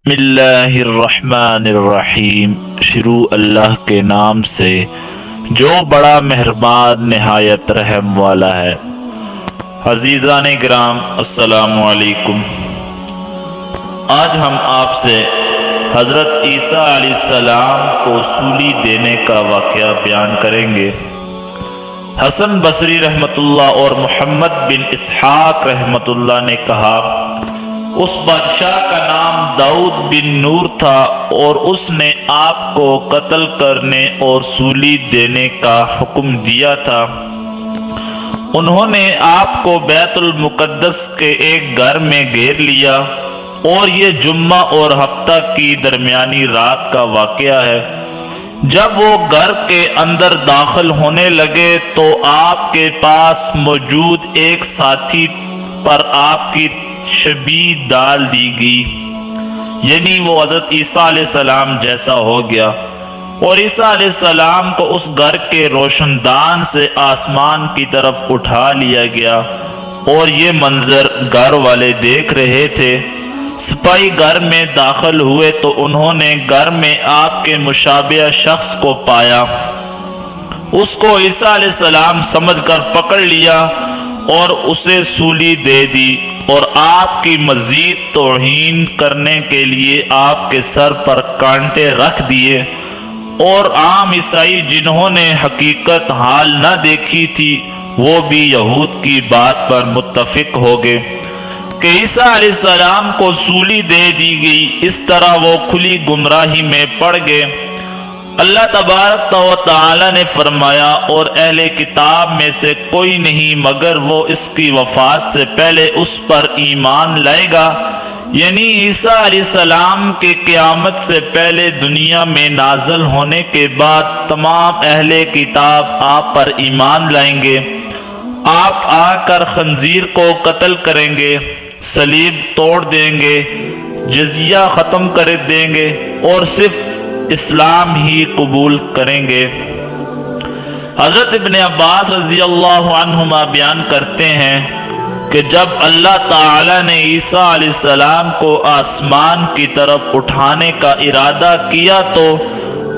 بسم اللہ الرحمن الرحیم۔ شروع اللہ کے نام سے جو بڑا مہربان نہایت رحم والا ہے۔ عزیزان گرام، السلام علیکم۔ آج ہم آپ سے حضرت عیسیٰ علیہ السلام کو سولی دینے کا واقعہ بیان کریں گے۔ حسن بصری رحمۃ اللہ اور محمد بن اسحاق رحمۃ اللہ نے کہا، اس بادشاہ کا نام داؤد بن نور تھا اور اس نے آپ کو قتل کرنے اور سولی دینے کا حکم دیا تھا۔ انہوں نے آپ کو بیت المقدس کے ایک گھر میں گھیر لیا، اور یہ جمعہ اور ہفتہ کی درمیانی رات کا واقعہ ہے۔ جب وہ گھر کے اندر داخل ہونے لگے تو آپ کے پاس موجود ایک ساتھی پر آپ کی شبیہ ڈال دی گئی، یعنی وہ حضرت عیسیٰ علیہ السلام جیسا ہو گیا، اور عیسیٰ علیہ السلام کو اس گھر کے روشن دان سے آسمان کی طرف اٹھا لیا گیا، اور یہ منظر گھر والے دیکھ رہے تھے۔ سپاہی گھر میں داخل ہوئے تو انہوں نے گھر میں آپ کے مشابہ شخص کو پایا۔ اس کو عیسیٰ علیہ السلام سمجھ کر پکڑ لیا اور اسے سولی دے دی، اور آپ کی مزید توہین کرنے کے لیے آپ کے سر پر کانٹے رکھ دیے۔ اور عام عیسائی جنہوں نے حقیقت حال نہ دیکھی تھی، وہ بھی یہود کی بات پر متفق ہو گئے کہ عیسیٰ علیہ السلام کو سولی دے دی گئی۔ اس طرح وہ کھلی گمراہی میں پڑ گئے۔ اللہ تبارک و تعالی نے فرمایا، اور اہل کتاب میں سے کوئی نہیں مگر وہ اس کی وفات سے پہلے اس پر ایمان لائے گا، یعنی عیسیٰ علیہ السلام کے قیامت سے پہلے دنیا میں نازل ہونے کے بعد تمام اہل کتاب آپ پر ایمان لائیں گے۔ آپ آ کر خنزیر کو قتل کریں گے، صلیب توڑ دیں گے، جزیہ ختم کر دیں گے، اور صرف اسلام ہی قبول کریں گے۔ حضرت ابن عباس رضی اللہ عنہما بیان کرتے ہیں کہ جب اللہ تعالی نے عیسیٰ علیہ السلام کو آسمان کی طرف اٹھانے کا ارادہ کیا تو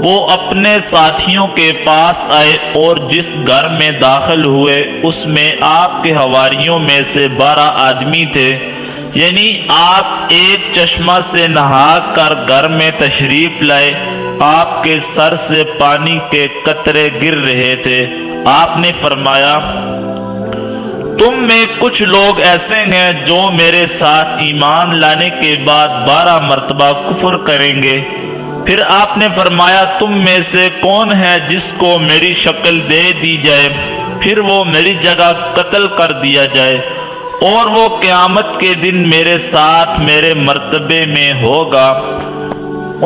وہ اپنے ساتھیوں کے پاس آئے، اور جس گھر میں داخل ہوئے اس میں آپ کے حواریوں میں سے 12 آدمی تھے، یعنی آپ ایک چشمہ سے نہا کر گھر میں تشریف لائے۔ آپ کے سر سے پانی کے قطرے گر رہے تھے۔ آپ نے فرمایا، تم میں کچھ لوگ ایسے ہیں جو میرے ساتھ ایمان لانے کے بعد 12 مرتبہ کفر کریں گے۔ پھر آپ نے فرمایا، تم میں سے کون ہے جس کو میری شکل دے دی جائے، پھر وہ میری جگہ قتل کر دیا جائے، اور وہ قیامت کے دن میرے ساتھ میرے مرتبے میں ہوگا۔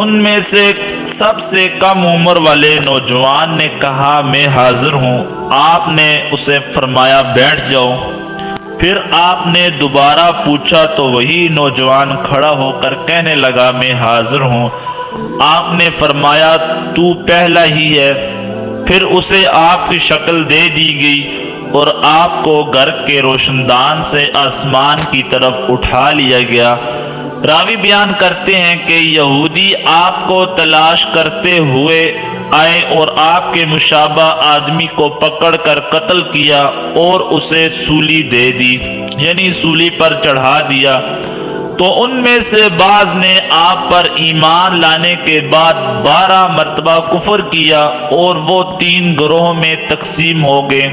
ان میں سے سب سے کم عمر والے نوجوان نے کہا، میں حاضر ہوں۔ آپ نے اسے فرمایا، بیٹھ جاؤ۔ پھر آپ نے دوبارہ پوچھا تو وہی نوجوان کھڑا ہو کر کہنے لگا، میں حاضر ہوں۔ آپ نے فرمایا، تو پہلا ہی ہے۔ پھر اسے آپ کی شکل دے دی گئی، اور آپ کو گھر کے روشن دان سے آسمان کی طرف اٹھا لیا گیا۔ راوی بیان کرتے ہیں کہ یہودی آپ کو تلاش کرتے ہوئے آئے اور آپ کے مشابہ آدمی کو پکڑ کر قتل کیا اور اسے سولی دے دی، یعنی سولی پر چڑھا دیا۔ تو ان میں سے بعض نے آپ پر ایمان لانے کے بعد 12 مرتبہ کفر کیا، اور وہ 3 گروہ میں تقسیم ہو گئے۔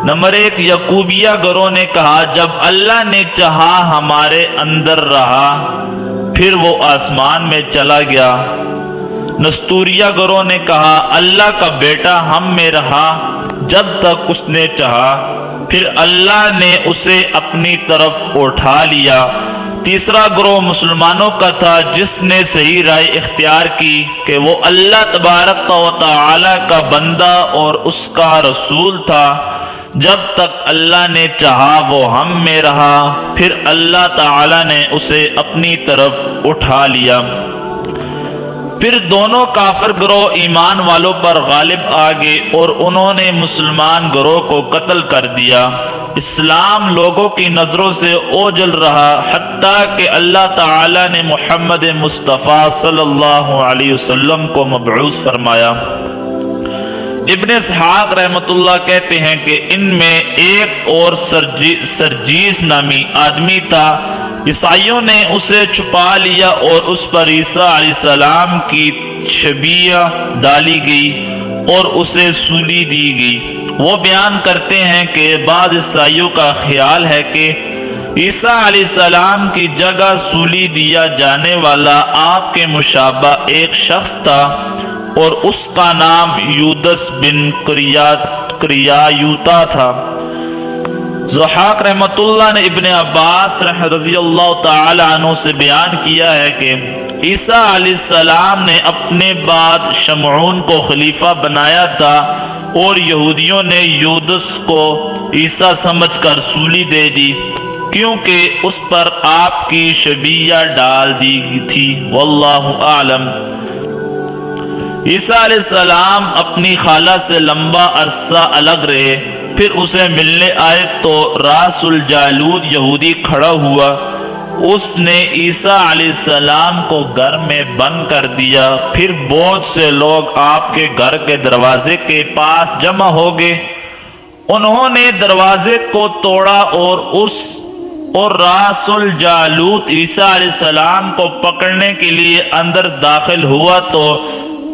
نمبر 1، یعقوبیہ گروہ نے کہا، جب اللہ نے چاہا ہمارے اندر رہا، پھر وہ آسمان میں چلا گیا۔ نستوریہ گروہ نے کہا، اللہ کا بیٹا ہم میں رہا جب تک اس نے چاہا، پھر اللہ نے اسے اپنی طرف اٹھا لیا۔ تیسرا گروہ مسلمانوں کا تھا جس نے صحیح رائے اختیار کی کہ وہ اللہ تبارک و تعالی کا بندہ اور اس کا رسول تھا۔ جب تک اللہ نے چاہا وہ ہم میں رہا، پھر اللہ تعالی نے اسے اپنی طرف اٹھا لیا۔ پھر دونوں کافر گروہ ایمان والوں پر غالب آ گئے اور انہوں نے مسلمان گروہ کو قتل کر دیا۔ اسلام لوگوں کی نظروں سے اوجھل رہا حتیٰ کہ اللہ تعالی نے محمد مصطفیٰ صلی اللہ علیہ وسلم کو مبعوث فرمایا۔ ابن اسحاق رحمۃ اللہ کہتے ہیں کہ ان میں ایک اور سرجیس نامی آدمی تھا۔ عیسائیوں نے اسے چھپا لیا اور اس پر عیسیٰ علیہ السلام کی شبیہ ڈالی گئی اور اسے سولی دی گئی۔ وہ بیان کرتے ہیں کہ بعض عیسائیوں کا خیال ہے کہ عیسیٰ علیہ السلام کی جگہ سولی دیا جانے والا آپ کے مشابہ ایک شخص تھا اور اس کا نام یودس بن کریایوتا تھا۔ ضحاک رحمۃ اللہ نے ابن عباس رضی اللہ تعالی عنہ سے بیان کیا ہے کہ عیسیٰ علیہ السلام نے اپنے بعد شمعون کو خلیفہ بنایا تھا اور یہودیوں نے یودس کو عیسیٰ سمجھ کر سولی دے دی کیونکہ اس پر آپ کی شبیہ ڈال دی تھی۔ واللہ اعلم۔ عیسیٰ علیہ السلام اپنی خالہ سے لمبا عرصہ الگ رہے، پھر اسے ملنے آئے تو راس الجالود یہودی کھڑا ہوا۔ اس نے عیسیٰ علیہ السلام کو گھر میں بند کر دیا۔ پھر بہت سے لوگ آپ کے گھر کے دروازے کے پاس جمع ہو گئے۔ انہوں نے دروازے کو توڑا اور راس الجالود عیسیٰ علیہ السلام کو پکڑنے کے لیے اندر داخل ہوا تو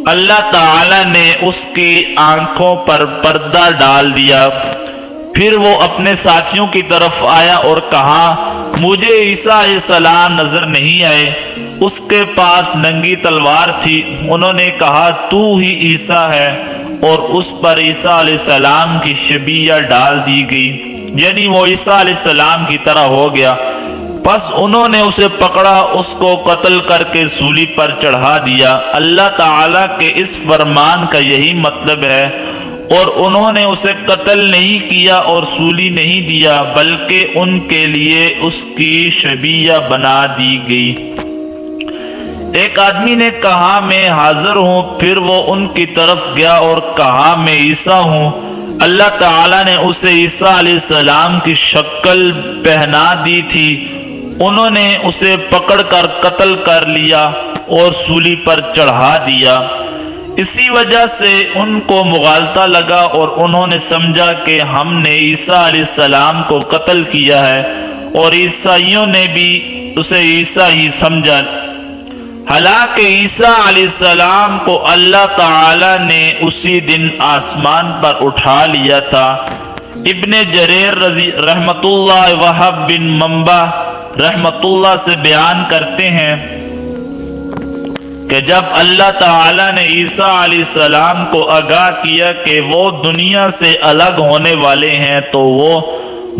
اللہ تعالی نے اس کی آنکھوں پر پردہ ڈال دیا۔ پھر وہ اپنے ساتھیوں کی طرف آیا اور کہا، مجھے عیسیٰ علیہ السلام نظر نہیں آئے، اس کے پاس ننگی تلوار تھی۔ انہوں نے کہا، تو ہی عیسیٰ ہے، اور اس پر عیسیٰ علیہ السلام کی شبیہ ڈال دی گئی، یعنی وہ عیسیٰ علیہ السلام کی طرح ہو گیا۔ پس انہوں نے اسے پکڑا، اس کو قتل کر کے سولی پر چڑھا دیا۔ اللہ تعالیٰ کے اس فرمان کا یہی مطلب ہے، اور انہوں نے اسے قتل نہیں کیا اور سولی نہیں دیا، بلکہ ان کے لیے اس کی شبیہ بنا دی گئی۔ ایک آدمی نے کہا، میں حاضر ہوں۔ پھر وہ ان کی طرف گیا اور کہا، میں عیسیٰ ہوں۔ اللہ تعالیٰ نے اسے عیسیٰ علیہ السلام کی شکل پہنا دی تھی۔ انہوں نے اسے پکڑ کر قتل کر لیا اور سولی پر چڑھا دیا۔ اسی وجہ سے ان کو مغالطہ لگا اور انہوں نے سمجھا کہ ہم نے عیسیٰ علیہ السلام کو قتل کیا ہے، اور عیسائیوں نے بھی اسے عیسیٰ ہی سمجھا، حالانکہ عیسیٰ علیہ السلام کو اللہ تعالی نے اسی دن آسمان پر اٹھا لیا تھا۔ ابن جریر رحمت اللہ وہب بن منبع رحمت اللہ سے بیان کرتے ہیں کہ جب اللہ تعالی نے عیسیٰ علیہ السلام کو آگاہ کیا کہ وہ دنیا سے الگ ہونے والے ہیں تو وہ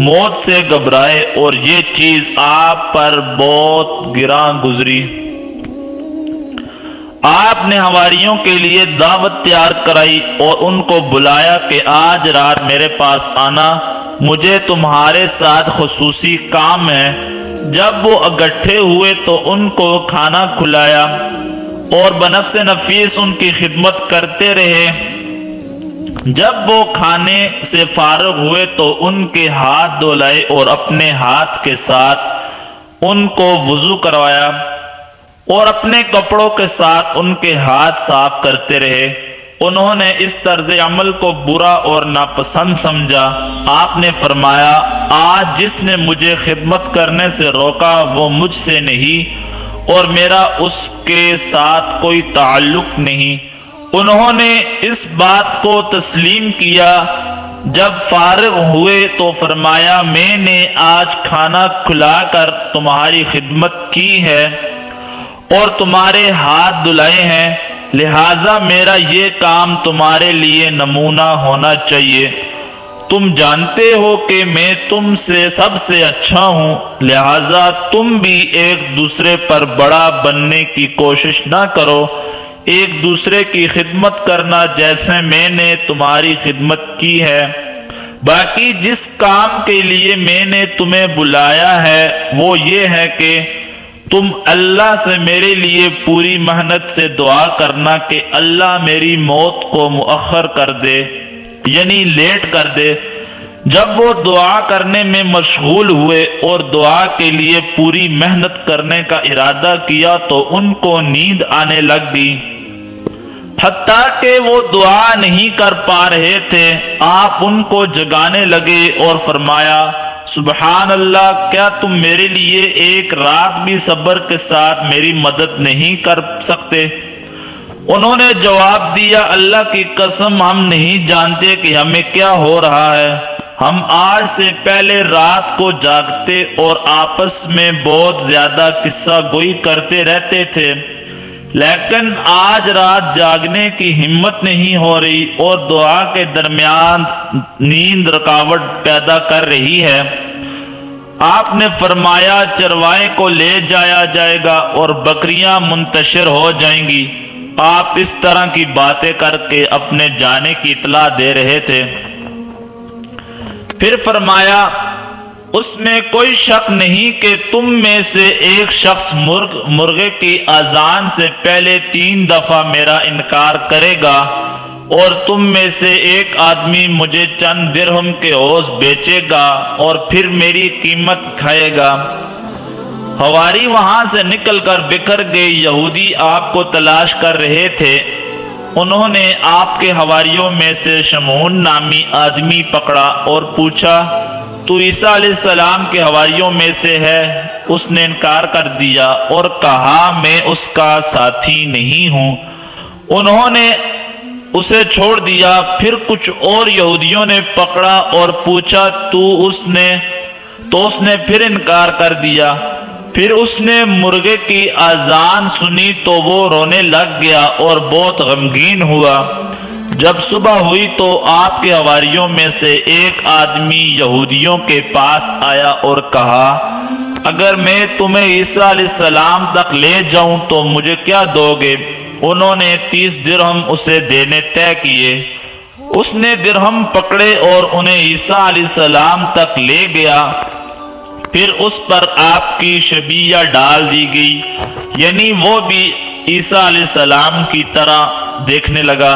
موت سے گھبرائے اور یہ چیز آپ پر بہت گراں گزری۔ آپ نے حواریوں کے لیے دعوت تیار کرائی اور ان کو بلایا کہ آج رات میرے پاس آنا، مجھے تمہارے ساتھ خصوصی کام ہے۔ جب وہ اکٹھے ہوئے تو ان کو کھانا کھلایا اور بنفس نفیس ان کی خدمت کرتے رہے۔ جب وہ کھانے سے فارغ ہوئے تو ان کے ہاتھ دھلائے اور اپنے ہاتھ کے ساتھ ان کو وضو کروایا اور اپنے کپڑوں کے ساتھ ان کے ہاتھ صاف کرتے رہے۔ انہوں نے اس طرز عمل کو برا اور ناپسند سمجھا۔ آپ نے فرمایا، آج جس نے مجھے خدمت کرنے سے روکا وہ مجھ سے نہیں اور میرا اس کے ساتھ کوئی تعلق نہیں۔ انہوں نے اس بات کو تسلیم کیا۔ جب فارغ ہوئے تو فرمایا، میں نے آج کھانا کھلا کر تمہاری خدمت کی ہے اور تمہارے ہاتھ دھلائے ہیں، لہٰذا میرا یہ کام تمہارے لیے نمونہ ہونا چاہیے۔ تم جانتے ہو کہ میں تم سے سب سے اچھا ہوں، لہٰذا تم بھی ایک دوسرے پر بڑا بننے کی کوشش نہ کرو، ایک دوسرے کی خدمت کرنا جیسے میں نے تمہاری خدمت کی ہے۔ باقی جس کام کے لیے میں نے تمہیں بلایا ہے وہ یہ ہے کہ تم اللہ سے میرے لیے پوری محنت سے دعا کرنا کہ اللہ میری موت کو مؤخر کر دے، یعنی لیٹ کر دے۔ جب وہ دعا کرنے میں مشغول ہوئے اور دعا کے لیے پوری محنت کرنے کا ارادہ کیا تو ان کو نیند آنے لگ گئی، حتیٰ کہ وہ دعا نہیں کر پا رہے تھے۔ آپ ان کو جگانے لگے اور فرمایا، سبحان اللہ، کیا تم میرے لیے ایک رات بھی صبر کے ساتھ میری مدد نہیں کر سکتے؟ انہوں نے جواب دیا، اللہ کی قسم، ہم نہیں جانتے کہ ہمیں کیا ہو رہا ہے۔ ہم آج سے پہلے رات کو جاگتے اور آپس میں بہت زیادہ قصہ گوئی کرتے رہتے تھے، لیکن آج رات جاگنے کی ہمت نہیں ہو رہی اور دعا کے درمیان نیند رکاوٹ پیدا کر رہی ہے۔ آپ نے فرمایا، چروائے کو لے جایا جائے گا اور بکریاں منتشر ہو جائیں گی۔ آپ اس طرح کی باتیں کر کے اپنے جانے کی اطلاع دے رہے تھے۔ پھر فرمایا، اس میں کوئی شک نہیں کہ تم میں سے ایک شخص مرغے کی اذان سے پہلے 3 دفعہ میرا انکار کرے گا، اور تم میں سے ایک آدمی مجھے چند درہم کے عوض بیچے گا اور پھر میری قیمت کھائے گا۔ حواری وہاں سے نکل کر بکھر گئے۔ یہودی آپ کو تلاش کر رہے تھے۔ انہوں نے آپ کے حواریوں میں سے شمعون نامی آدمی پکڑا اور پوچھا، تو عیسیٰ علیہ السلام کے حواریوں میں سے ہے؟ اس نے انکار کر دیا اور کہا، میں اس کا ساتھی نہیں ہوں۔ انہوں نے اسے چھوڑ دیا۔ پھر کچھ اور یہودیوں نے پکڑا اور پوچھا، تو اس نے پھر انکار کر دیا۔ پھر اس نے مرغے کی اذان سنی تو وہ رونے لگ گیا اور بہت غمگین ہوا۔ جب صبح ہوئی تو آپ کے حواریوں میں سے ایک آدمی یہودیوں کے پاس آیا اور کہا، اگر میں تمہیں عیسیٰ علیہ السلام تک لے جاؤں تو مجھے کیا دو گے؟ انہوں نے 30 درہم اسے دینے طے کیے۔ اس نے درہم پکڑے اور انہیں عیسیٰ علیہ السلام تک لے گیا۔ پھر اس پر آپ کی شبیہ ڈال دی گئی، یعنی وہ بھی عیسیٰ علیہ السلام کی طرح دیکھنے لگا۔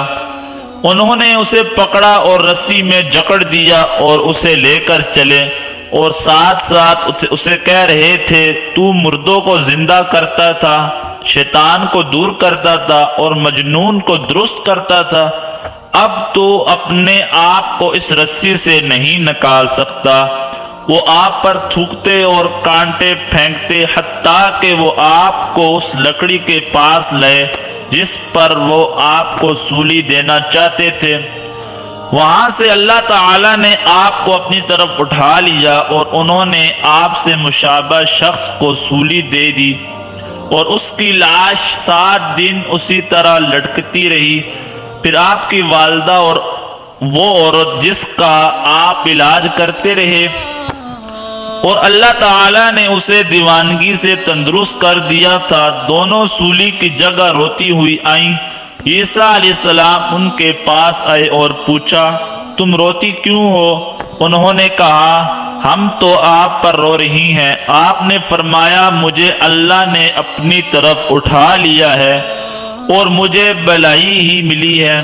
انہوں نے اسے پکڑا اور رسی میں جکڑ دیا اور اسے لے کر چلے، اور ساتھ ساتھ اسے کہہ رہے تھے، تو مردوں کو زندہ کرتا تھا، شیطان کو دور کرتا تھا اور مجنون کو درست کرتا تھا۔ اب تو اپنے آپ کو اس رسی سے نہیں نکال سکتا۔ وہ آپ پر تھوکتے اور کانٹے پھینکتے، حتیٰ کہ وہ آپ کو اس لکڑی کے پاس لائے جس پر وہ آپ کو سولی دینا چاہتے تھے۔ وہاں سے اللہ تعالیٰ نے آپ کو اپنی طرف اٹھا لیا اور انہوں نے آپ سے مشابہ شخص کو سولی دے دی، اور اس کی لاش 7 دن اسی طرح لٹکتی رہی۔ پھر آپ کی والدہ اور وہ عورت جس کا آپ علاج کرتے رہے، اور اللہ تعالیٰ نے اسے دیوانگی سے تندرست کر دیا تھا، دونوں سولی کی جگہ روتی ہوئی آئیں۔ عیسیٰ علیہ السلام ان کے پاس آئے اور پوچھا، تم روتی کیوں ہو؟ انہوں نے کہا، ہم تو آپ پر رو رہی ہیں۔ آپ نے فرمایا، مجھے اللہ نے اپنی طرف اٹھا لیا ہے اور مجھے بھلائی ہی ملی ہے،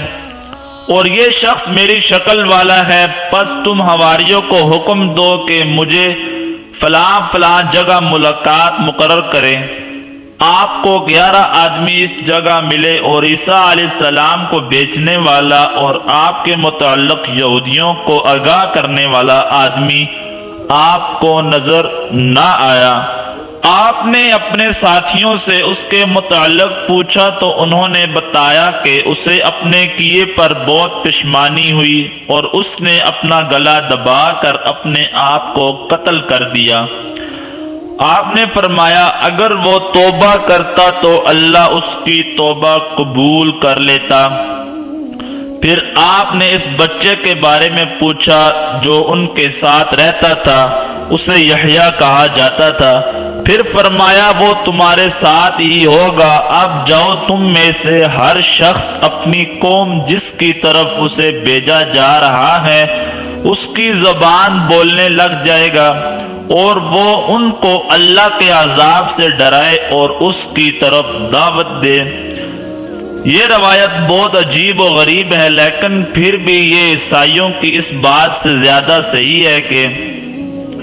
اور یہ شخص میری شکل والا ہے۔ پس تم حواریوں کو حکم دو کہ مجھے فلاں فلاں جگہ ملاقات مقرر کریں۔ آپ کو 11 آدمی اس جگہ ملے، اور عیسیٰ علیہ السلام کو بیچنے والا اور آپ کے متعلق یہودیوں کو آگاہ کرنے والا آدمی آپ کو نظر نہ آیا۔ آپ نے اپنے ساتھیوں سے اس کے متعلق پوچھا تو انہوں نے بتایا کہ اسے اپنے کیے پر بہت پشیمانی ہوئی، اور اس نے اپنا گلا دبا کر اپنے آپ کو قتل کر دیا۔ آپ نے فرمایا، اگر وہ توبہ کرتا تو اللہ اس کی توبہ قبول کر لیتا۔ پھر آپ نے اس بچے کے بارے میں پوچھا جو ان کے ساتھ رہتا تھا، اسے یحییٰ کہا جاتا تھا۔ پھر فرمایا، وہ تمہارے ساتھ ہی ہوگا۔ اب جاؤ، تم میں سے ہر شخص اپنی قوم جس کی طرف اسے بھیجا جا رہا ہے اس کی زبان بولنے لگ جائے گا، اور وہ ان کو اللہ کے عذاب سے ڈرائے اور اس کی طرف دعوت دے۔ یہ روایت بہت عجیب و غریب ہے، لیکن پھر بھی یہ عیسائیوں کی اس بات سے زیادہ صحیح ہے کہ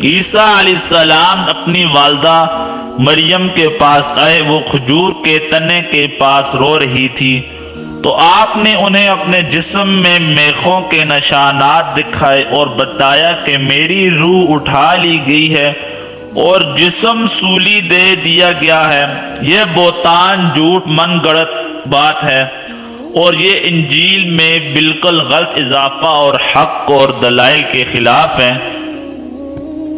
عیسیٰ علیہ السلام اپنی والدہ مریم کے پاس آئے۔ وہ کھجور کے تنے کے پاس رو رہی تھی، تو آپ نے انہیں اپنے جسم میں میخوں کے نشانات دکھائے اور بتایا کہ میری روح اٹھا لی گئی ہے اور جسم سولی دے دیا گیا ہے۔ یہ بہتان، جھوٹ، من گڑت بات ہے اور یہ انجیل میں بالکل غلط اضافہ اور حق اور دلائل کے خلاف ہے۔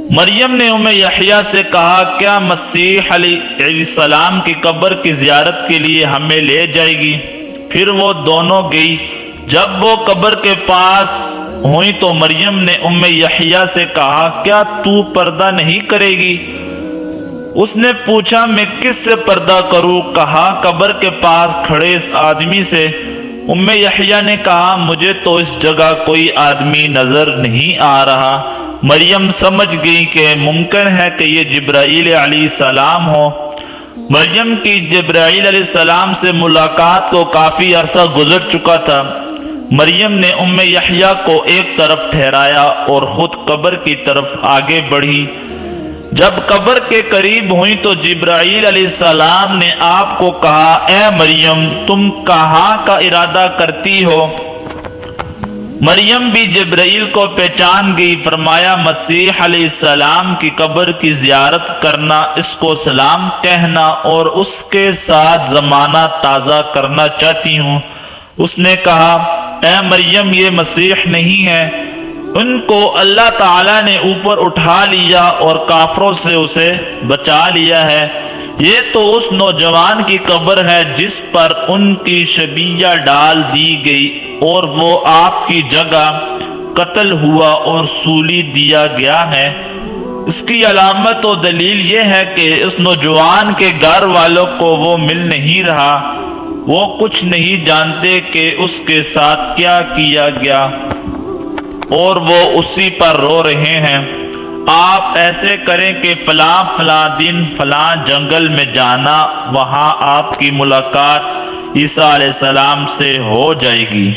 مریم نے ام یحییٰ سے کہا، کیا مسیح علیہ السلام کی قبر کی زیارت کے لیے ہمیں لے جائے گی؟ پھر وہ دونوں گئی۔ جب وہ قبر کے پاس ہوئی تو مریم نے ام یحییٰ سے کہا، کیا تو پردہ نہیں کرے گی؟ اس نے پوچھا، میں کس سے پردہ کروں؟ کہا، قبر کے پاس کھڑے اس آدمی سے۔ ام یحییٰ نے کہا، مجھے تو اس جگہ کوئی آدمی نظر نہیں آ رہا۔ مریم سمجھ گئی کہ ممکن ہے کہ یہ جبرائیل علیہ السلام ہو۔ مریم کی جبرائیل علیہ السلام سے ملاقات کو کافی عرصہ گزر چکا تھا۔ مریم نے ام یحییٰ کو ایک طرف ٹھہرایا اور خود قبر کی طرف آگے بڑھی۔ جب قبر کے قریب ہوئی تو جبرائیل علیہ السلام نے آپ کو کہا، اے مریم، تم کہاں کا ارادہ کرتی ہو؟ مریم بھی جبرائیل کو پہچان گئی۔ فرمایا، مسیح علیہ السلام کی قبر کی زیارت کرنا، اس کو سلام کہنا اور اس کے ساتھ زمانہ تازہ کرنا چاہتی ہوں۔ اس نے کہا، اے مریم، یہ مسیح نہیں ہے، ان کو اللہ تعالیٰ نے اوپر اٹھا لیا اور کافروں سے اسے بچا لیا ہے۔ یہ تو اس نوجوان کی قبر ہے جس پر ان کی شبیہ ڈال دی گئی اور وہ آپ کی جگہ قتل ہوا اور سولی دیا گیا ہے۔ اس کی علامت و دلیل یہ ہے کہ اس نوجوان کے گھر والوں کو وہ مل نہیں رہا۔ وہ کچھ نہیں جانتے کہ اس کے ساتھ کیا کیا گیا اور وہ اسی پر رو رہے ہیں۔ آپ ایسے کریں کہ فلاں فلاں دن فلاں جنگل میں جانا، وہاں آپ کی ملاقات عیسیٰ علیہ السلام سے ہو جائے گی۔